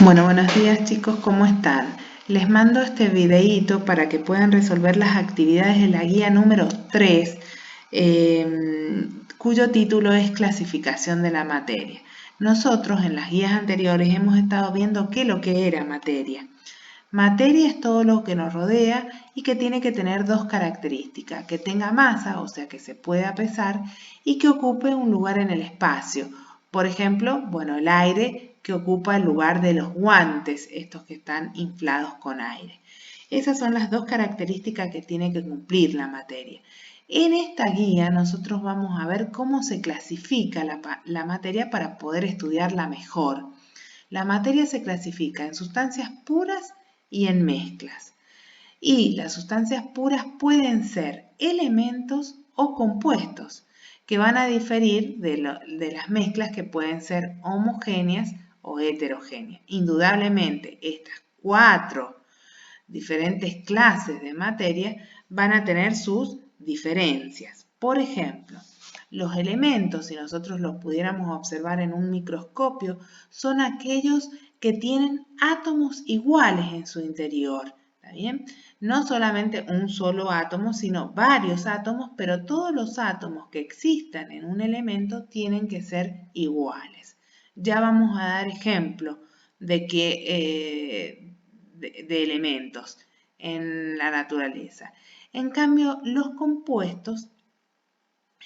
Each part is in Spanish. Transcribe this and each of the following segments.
Bueno, buenos días chicos, ¿cómo están? Les mando este videíto para que puedan resolver las actividades de la guía número 3, cuyo título es Clasificación de la materia. Nosotros en las guías anteriores hemos estado viendo qué es lo que era materia. Materia es todo lo que nos rodea y que tiene que tener dos características: que tenga masa, o sea que se pueda pesar, y que ocupe un lugar en el espacio. Por ejemplo, bueno, el aire, que ocupa el lugar de los guantes, estos que están inflados con aire. Esas son las dos características que tiene que cumplir la materia. En esta guía nosotros vamos a ver cómo se clasifica la materia para poder estudiarla mejor. La materia se clasifica en sustancias puras y en mezclas. Y las sustancias puras pueden ser elementos o compuestos, que van a diferir de las mezclas, que pueden ser homogéneas o heterogéneas. Indudablemente, estas 4 diferentes clases de materia van a tener sus diferencias. Por ejemplo, los elementos, si nosotros los pudiéramos observar en un microscopio, son aquellos que tienen átomos iguales en su interior. ¿Está bien? No solamente un solo átomo, sino varios átomos, pero todos los átomos que existan en un elemento tienen que ser iguales. Ya vamos a dar ejemplo de de elementos en la naturaleza. En cambio, los compuestos,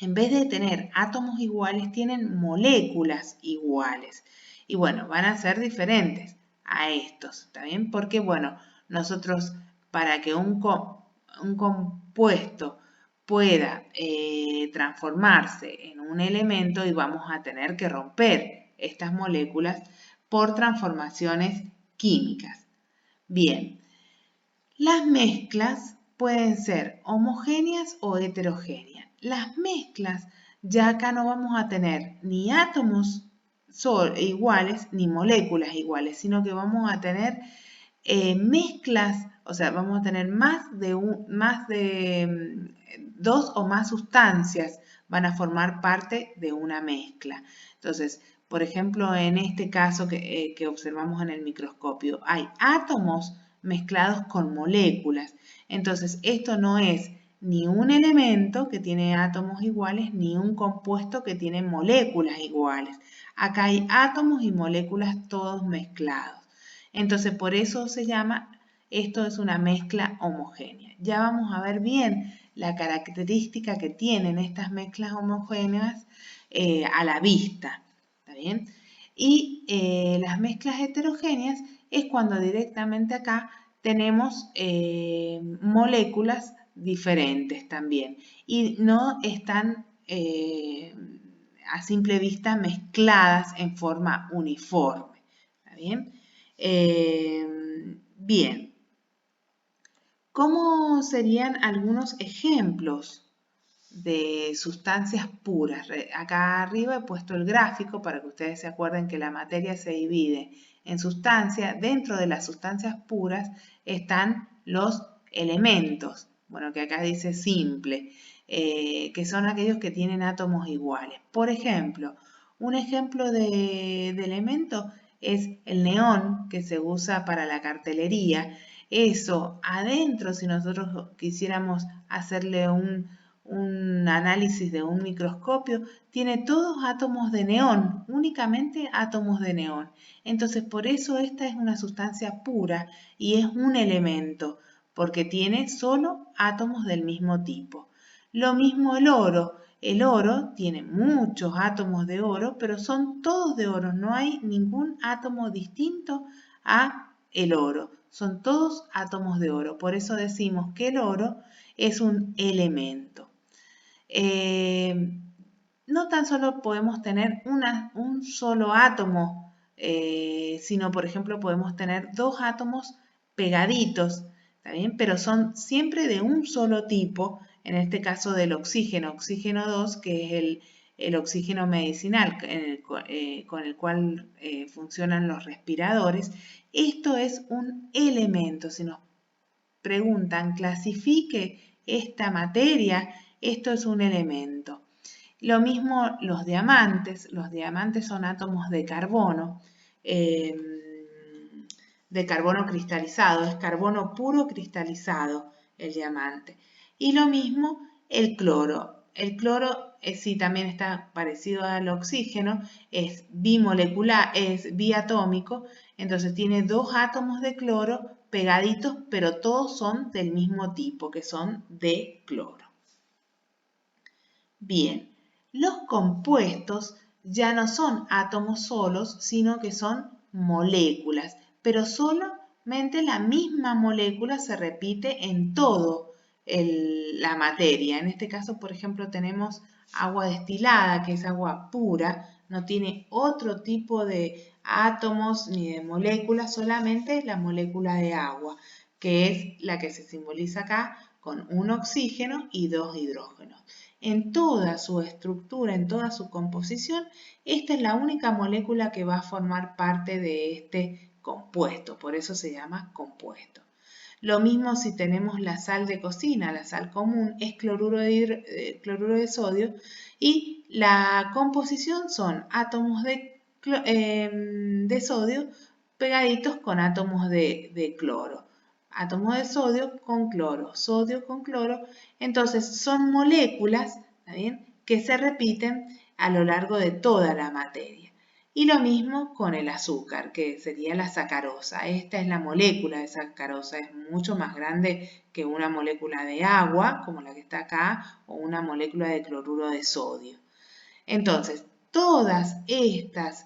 en vez de tener átomos iguales, tienen moléculas iguales. Y bueno, van a ser diferentes a estos, ¿está bien? Porque, bueno, nosotros, para que un compuesto pueda transformarse en un elemento, y vamos a tener que romper estas moléculas por transformaciones químicas. Bien, las mezclas pueden ser homogéneas o heterogéneas. Las mezclas, ya acá no vamos a tener ni átomos iguales ni moléculas iguales, sino que vamos a tener mezclas, o sea, vamos a tener más de 2 o más sustancias van a formar parte de una mezcla. Entonces, por ejemplo, en este caso que observamos en el microscopio, hay átomos mezclados con moléculas. Entonces, esto no es ni un elemento que tiene átomos iguales, ni un compuesto que tiene moléculas iguales. Acá hay átomos y moléculas todos mezclados. Entonces, por eso se llama, esto es una mezcla homogénea. Ya vamos a ver bien la característica que tienen estas mezclas homogéneas a la vista. ¿Está bien? Y las mezclas heterogéneas es cuando directamente acá tenemos moléculas diferentes también y no están a simple vista mezcladas en forma uniforme. ¿Está bien? Bien, ¿cómo serían algunos ejemplos de sustancias puras? Acá arriba he puesto el gráfico para que ustedes se acuerden que la materia se divide en sustancias. Dentro de las sustancias puras están los elementos, bueno, que acá dice simple, que son aquellos que tienen átomos iguales. Por ejemplo, un ejemplo de elemento es el neón, que se usa para la cartelería. Eso adentro, si nosotros quisiéramos hacerle un análisis de un microscopio, tiene todos átomos de neón, únicamente átomos de neón. Entonces, por eso esta es una sustancia pura y es un elemento, porque tiene solo átomos del mismo tipo. Lo mismo el oro. El oro tiene muchos átomos de oro, pero son todos de oro. No hay ningún átomo distinto a el oro. Son todos átomos de oro. Por eso decimos que el oro es un elemento. No tan solo podemos tener un solo átomo, sino, por ejemplo, podemos tener 2 átomos pegaditos, ¿está bien? Pero son siempre de un solo tipo, en este caso del oxígeno, oxígeno 2, que es el oxígeno medicinal con el cual funcionan los respiradores. Esto es un elemento. Si nos preguntan, clasifique esta materia, esto es un elemento. Lo mismo los diamantes son átomos de carbono. de carbono cristalizado, es carbono puro cristalizado el diamante. Y lo mismo el cloro. El cloro sí también está parecido al oxígeno, es bimolecular, es biatómico, entonces tiene dos átomos de cloro pegaditos, pero todos son del mismo tipo, que son de cloro. Bien, los compuestos ya no son átomos solos, sino que son moléculas, pero solamente la misma molécula se repite en todo la materia. En este caso, por ejemplo, tenemos agua destilada, que es agua pura, no tiene otro tipo de átomos ni de moléculas, solamente la molécula de agua, que es la que se simboliza acá con un oxígeno y dos hidrógenos. En toda su estructura, en toda su composición, esta es la única molécula que va a formar parte de este compuesto, por eso se llama compuesto. Lo mismo si tenemos la sal de cocina, la sal común es cloruro de sodio y la composición son átomos de sodio pegaditos con átomos de cloro. Átomos de sodio con cloro. Entonces son moléculas, ¿está bien?, que se repiten a lo largo de toda la materia. Y lo mismo con el azúcar, que sería la sacarosa. Esta es la molécula de sacarosa, es mucho más grande que una molécula de agua, como la que está acá, o una molécula de cloruro de sodio. Entonces, todas estas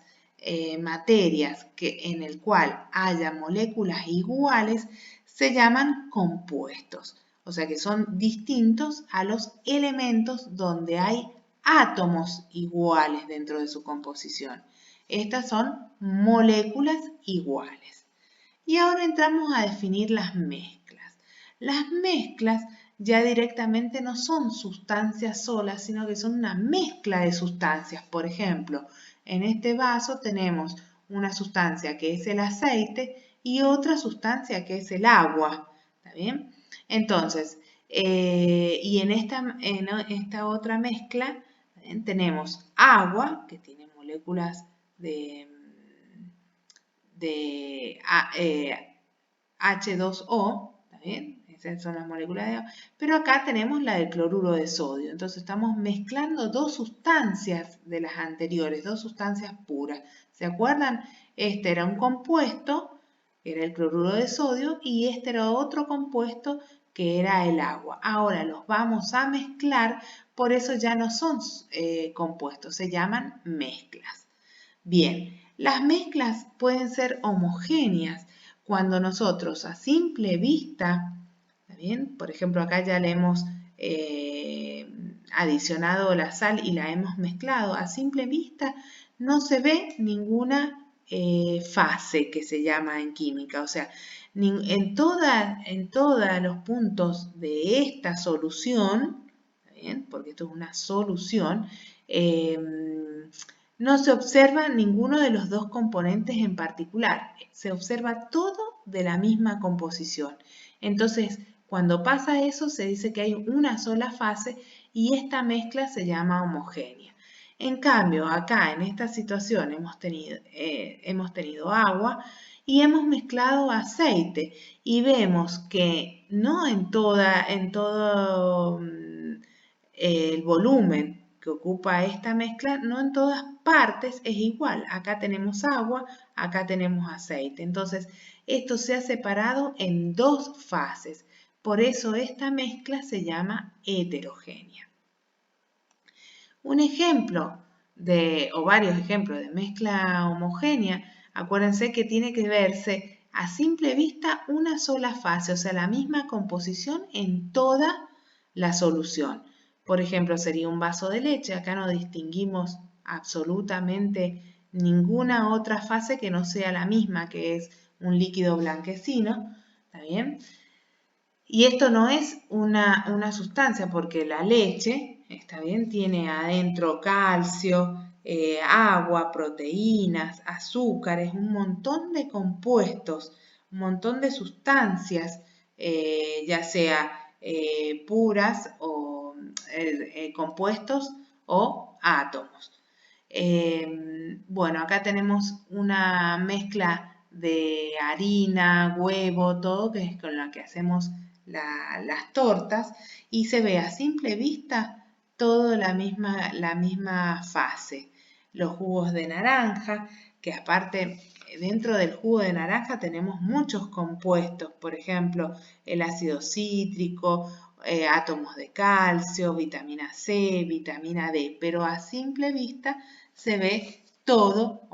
materias en el cual haya moléculas iguales se llaman compuestos, o sea que son distintos a los elementos donde hay átomos iguales dentro de su composición. Estas son moléculas iguales. Y ahora entramos a definir las mezclas. Las mezclas ya directamente no son sustancias solas, sino que son una mezcla de sustancias. Por ejemplo, en este vaso tenemos una sustancia que es el aceite y otra sustancia que es el agua. ¿Está bien? Entonces, y en esta otra mezcla tenemos agua, que tiene moléculas de H2O, ¿está bien? Esas son las moléculas de agua. Pero acá tenemos la del cloruro de sodio. Entonces estamos mezclando dos sustancias de las anteriores, dos sustancias puras. ¿Se acuerdan? Este era un compuesto, que era el cloruro de sodio, y este era otro compuesto, que era el agua. Ahora los vamos a mezclar, por eso ya no son compuestos, se llaman mezclas. Bien, las mezclas pueden ser homogéneas cuando nosotros a simple vista, ¿está bien? Por ejemplo, acá ya le hemos adicionado la sal y la hemos mezclado. A simple vista no se ve ninguna fase, que se llama en química. O sea, en todos los puntos de esta solución, ¿está bien?, porque esto es una solución, no se observa ninguno de los dos componentes en particular, se observa todo de la misma composición. Entonces, cuando pasa eso, se dice que hay una sola fase y esta mezcla se llama homogénea. En cambio, acá en esta situación hemos tenido agua y hemos mezclado aceite y vemos que no en todo el volumen que ocupa esta mezcla, no en todas partes es igual. Acá tenemos agua, acá tenemos aceite. Entonces, esto se ha separado en dos fases. Por eso esta mezcla se llama heterogénea. Un ejemplo o varios ejemplos de mezcla homogénea, acuérdense que tiene que verse a simple vista una sola fase, o sea, la misma composición en toda la solución. Por ejemplo, sería un vaso de leche. Acá no distinguimos absolutamente ninguna otra fase que no sea la misma, que es un líquido blanquecino. ¿Está bien? Y esto no es una sustancia, porque la leche, ¿está bien?, tiene adentro calcio, agua, proteínas, azúcares, un montón de compuestos, un montón de sustancias, ya sea puras o compuestos o átomos. Bueno, acá tenemos una mezcla de harina, huevo, todo, que es con lo que hacemos las tortas, y se ve a simple vista toda la misma fase. Los jugos de naranja, que aparte dentro del jugo de naranja tenemos muchos compuestos, por ejemplo, el ácido cítrico, átomos de calcio, vitamina C, vitamina D, pero a simple vista se ve todo,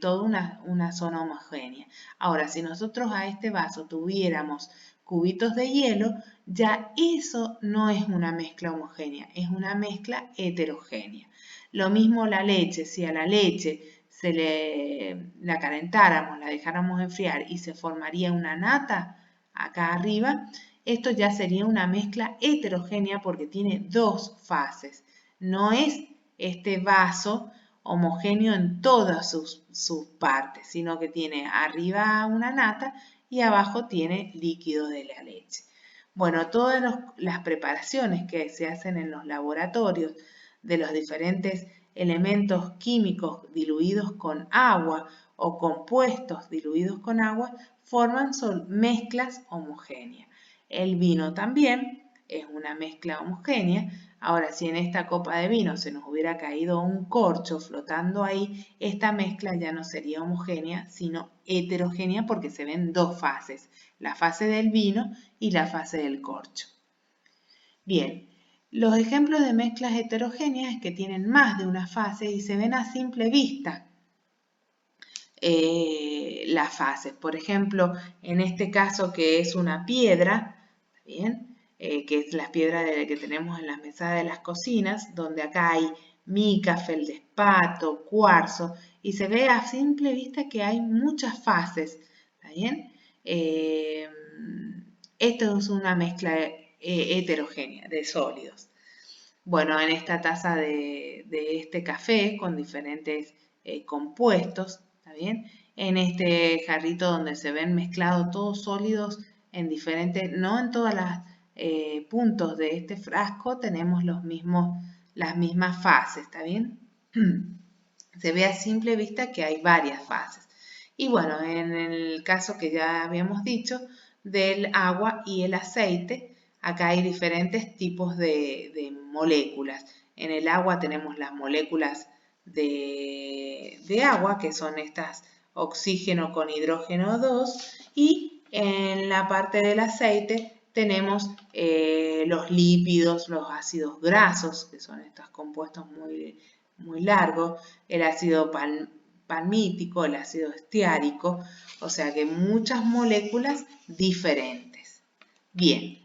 toda una zona homogénea. Ahora, si nosotros a este vaso tuviéramos cubitos de hielo, ya eso no es una mezcla homogénea, es una mezcla heterogénea. Lo mismo la leche, si a la leche la calentáramos, la dejáramos enfriar y se formaría una nata acá arriba, esto ya sería una mezcla heterogénea porque tiene dos fases. No es este vaso homogéneo en todas sus partes, sino que tiene arriba una nata y abajo tiene líquido de la leche. Bueno, todas las preparaciones que se hacen en los laboratorios de los diferentes elementos químicos diluidos con agua o compuestos diluidos con agua forman mezclas homogéneas. El vino también es una mezcla homogénea. Ahora, si en esta copa de vino se nos hubiera caído un corcho flotando ahí, esta mezcla ya no sería homogénea, sino heterogénea porque se ven dos fases, la fase del vino y la fase del corcho. Bien, los ejemplos de mezclas heterogéneas es que tienen más de una fase y se ven a simple vista las fases. Por ejemplo, en este caso que es una piedra, ¿bien? Que es la piedra que tenemos en las mesas de las cocinas, donde acá hay mica, feldespato, cuarzo, y se ve a simple vista que hay muchas fases, ¿está bien? Esto es una mezcla heterogénea de sólidos. Bueno, en esta taza de este café con diferentes compuestos, ¿está bien? En este jarrito donde se ven mezclados todos sólidos en diferentes, no en todos los puntos de este frasco tenemos las mismas fases, ¿está bien? Se ve a simple vista que hay varias fases. Y bueno, en el caso que ya habíamos dicho del agua y el aceite, acá hay diferentes tipos de moléculas. En el agua tenemos las moléculas de agua, que son estas oxígeno con hidrógeno 2, y en la parte del aceite tenemos los lípidos, los ácidos grasos, que son estos compuestos muy largos, el ácido palmítico, el ácido estiárico, o sea que muchas moléculas diferentes. Bien,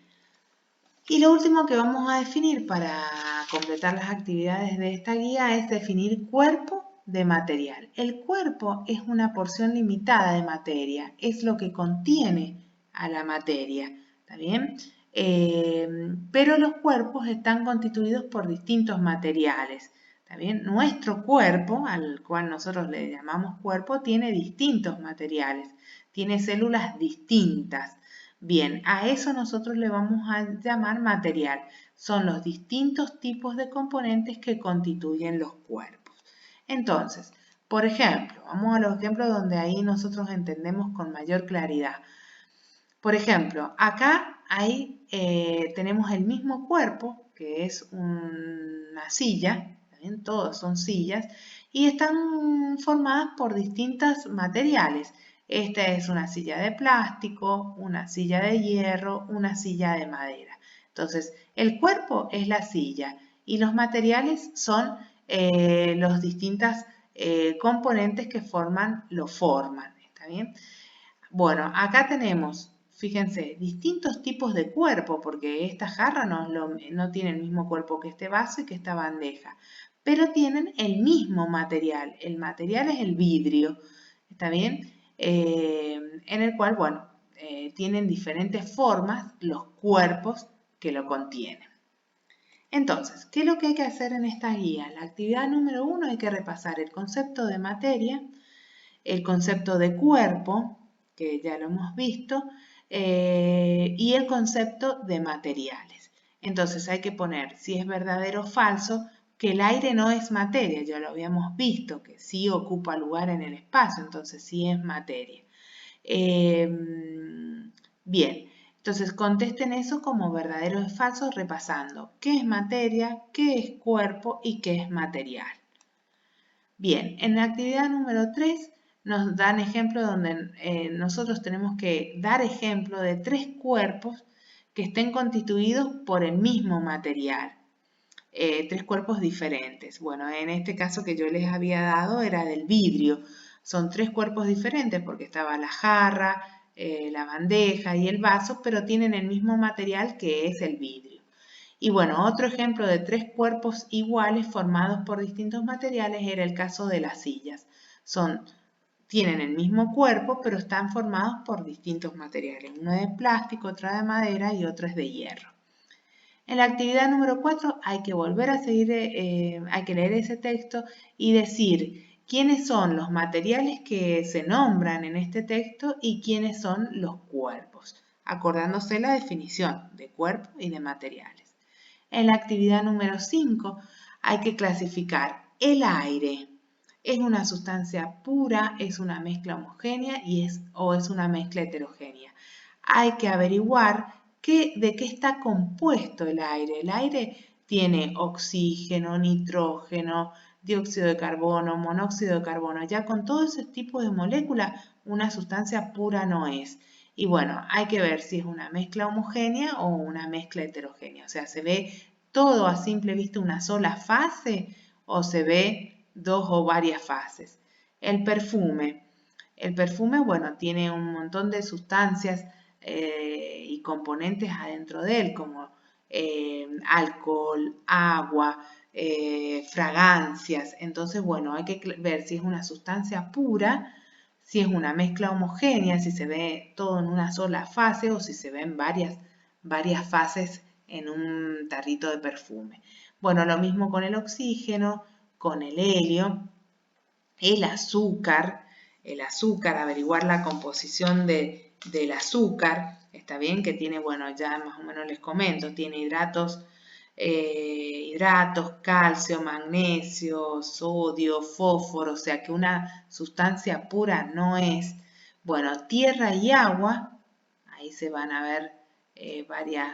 y lo último que vamos a definir para completar las actividades de esta guía es definir cuerpo de material. El cuerpo es una porción limitada de materia, es lo que contiene a la materia, ¿está bien? Pero los cuerpos están constituidos por distintos materiales, ¿está bien? Nuestro cuerpo, al cual nosotros le llamamos cuerpo, tiene distintos materiales, tiene células distintas. Bien, a eso nosotros le vamos a llamar material. Son los distintos tipos de componentes que constituyen los cuerpos. Entonces, por ejemplo, vamos a los ejemplos donde ahí nosotros entendemos con mayor claridad. Por ejemplo, acá tenemos el mismo cuerpo, que es una silla, ¿también? Todos son sillas, y están formadas por distintos materiales. Esta es una silla de plástico, una silla de hierro, una silla de madera. Entonces, el cuerpo es la silla y los materiales son los distintos componentes que lo forman. ¿Está bien? Bueno, acá tenemos, fíjense, distintos tipos de cuerpo, porque esta jarra no tiene el mismo cuerpo que este vaso y que esta bandeja, pero tienen el mismo material. El material es el vidrio, ¿está bien? En el cual, bueno, tienen diferentes formas los cuerpos que lo contienen. Entonces, ¿qué es lo que hay que hacer en esta guía? La actividad número 1 hay que repasar el concepto de materia, el concepto de cuerpo, que ya lo hemos visto, y el concepto de materiales. Entonces hay que poner si es verdadero o falso que el aire no es materia, ya lo habíamos visto, que sí ocupa lugar en el espacio, entonces sí es materia. Bien, entonces contesten eso como verdadero o falso repasando qué es materia, qué es cuerpo y qué es material. Bien, en la actividad número 3 nos dan ejemplo donde nosotros tenemos que dar ejemplo de 3 cuerpos que estén constituidos por el mismo material. 3 cuerpos diferentes. Bueno, en este caso que yo les había dado era del vidrio. Son 3 cuerpos diferentes porque estaba la jarra, la bandeja y el vaso, pero tienen el mismo material que es el vidrio. Y bueno, otro ejemplo de 3 cuerpos iguales formados por distintos materiales era el caso de las sillas. Tienen el mismo cuerpo, pero están formados por distintos materiales. Uno de plástico, otro de madera y otro es de hierro. En la actividad número 4 hay que volver a seguir, hay que leer ese texto y decir quiénes son los materiales que se nombran en este texto y quiénes son los cuerpos, acordándose la definición de cuerpo y de materiales. En la actividad número 5 hay que clasificar el aire. ¿Es una sustancia pura, es una mezcla homogénea o es una mezcla heterogénea? Hay que averiguar de qué está compuesto el aire. El aire tiene oxígeno, nitrógeno, dióxido de carbono, monóxido de carbono. Ya con todos esos tipos de moléculas, una sustancia pura no es. Y bueno, hay que ver si es una mezcla homogénea o una mezcla heterogénea. O sea, ¿se ve todo a simple vista una sola fase o se ve dos o varias fases? El perfume. El perfume, bueno, tiene un montón de sustancias y componentes adentro de él, como alcohol, agua, fragancias. Entonces, bueno, hay que ver si es una sustancia pura, si es una mezcla homogénea, si se ve todo en una sola fase o si se ven varias fases en un tarrito de perfume. Bueno, lo mismo con el oxígeno, con el helio, el azúcar, averiguar la composición del azúcar, está bien que tiene, bueno, ya más o menos les comento, tiene hidratos, calcio, magnesio, sodio, fósforo, o sea que una sustancia pura no es. Bueno, tierra y agua, ahí se van a ver varias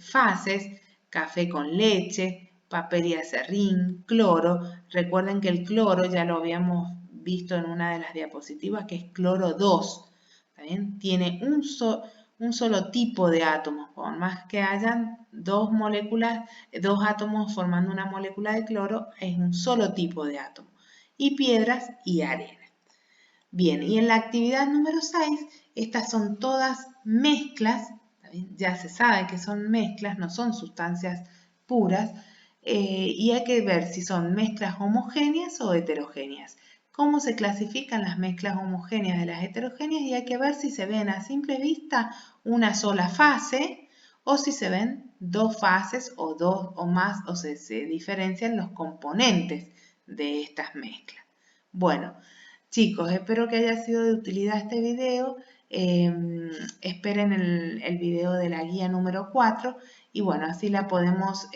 fases, café con leche, papel y acerrín, cloro. Recuerden que el cloro ya lo habíamos visto en una de las diapositivas, que es cloro 2. ¿Está bien? Tiene un solo tipo de átomos, por más que hayan dos átomos formando una molécula de cloro, es un solo tipo de átomo. Y piedras y arena. Bien, y en la actividad número 6, estas son todas mezclas, ya se sabe que son mezclas, no son sustancias puras, y hay que ver si son mezclas homogéneas o heterogéneas. ¿Cómo se clasifican las mezclas homogéneas de las heterogéneas? Y hay que ver si se ven a simple vista una sola fase o si se ven dos fases o dos o más, o se diferencian los componentes de estas mezclas. Bueno, chicos, espero que haya sido de utilidad este video. Esperen el video de la guía número 4 y bueno, así la podemos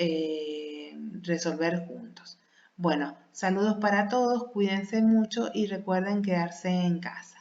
resolver juntos. Bueno, saludos para todos, cuídense mucho y recuerden quedarse en casa.